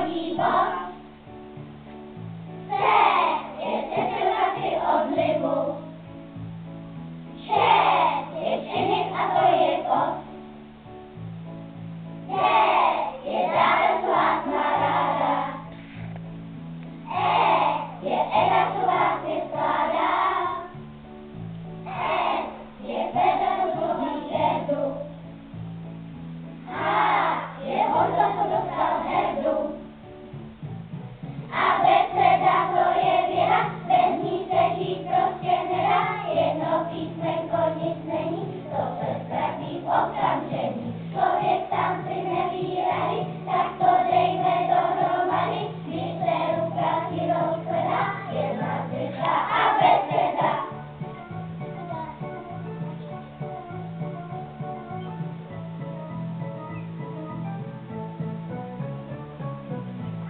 chodí bos. C je cedulka při odlivu. Č je čeněk a to je kos. D je dárcová smaráda. E je edacová se skládá. F je pedal zlobí herdu. H je Honza, co dostal herdu. Abeceda to je věda, bez ní se žít prostě nedá. Jedno písmenko nic není, to se ztratí v okamžení. Člověk sám si neví rady, tak to dejme dohromady. Když se ruka silou zvedá, jedna zvyšá abeceda.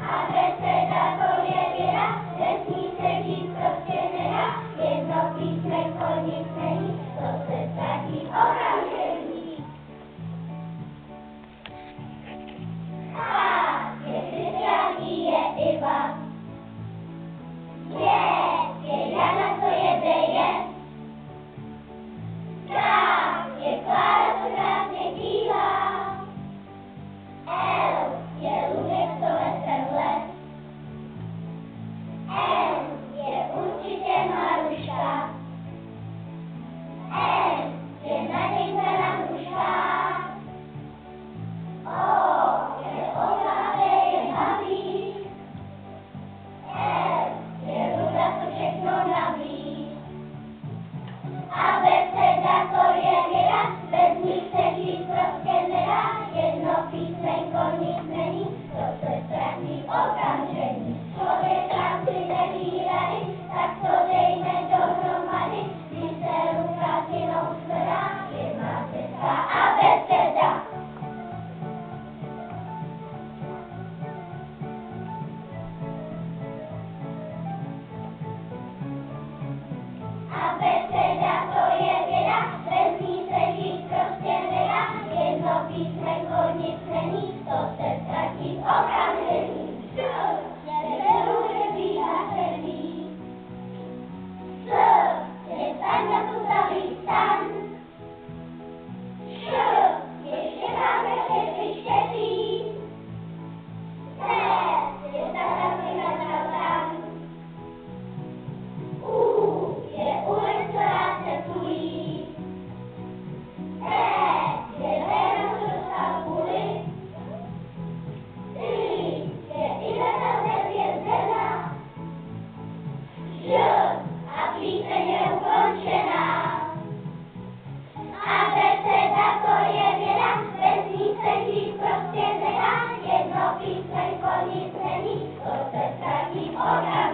Abeceda to je věda, bez ní se žít prostě nedá. Jedno písmenko nic není, to se ztratí v okamžení. H je Kristián, I je Iva. Je Jana, co je Deje. K je Klára, co krásně dívá. L je Luděk, co lese v les. N je určitě Maruška. N je Nadějka na hruškách. O je Olga a P je Havlík. R je Ruda, co všechno naví. Abeceda to je věda, bez ní se žít prostě nedá. Jedno písmenko nic není, to se ztratí v okamžení. Člověk sám si neví rady, tak to dejme dohromady. Když se ruka silou zvedá, jedna zvyšá abeceda. Abeceda to je věda, bez ní se žít prostě nedá. Jedno písmenko nic není, to se ztratí v okamžení. Š je růžový a černý. S je Standa, co staví stan. Š je Štěpánka, štěpí, štěpí. T je Tata, přihradal tam. U je Ulek, co rád se tulí. E je Léna, co dostal půli. I je Iveta, nezvězdená. Ž a píseň je ukončená. Abeceda to je věda, bez ní se žít prostě nedá. Jedno písmenko nic není, to se ztratí v okamžiku.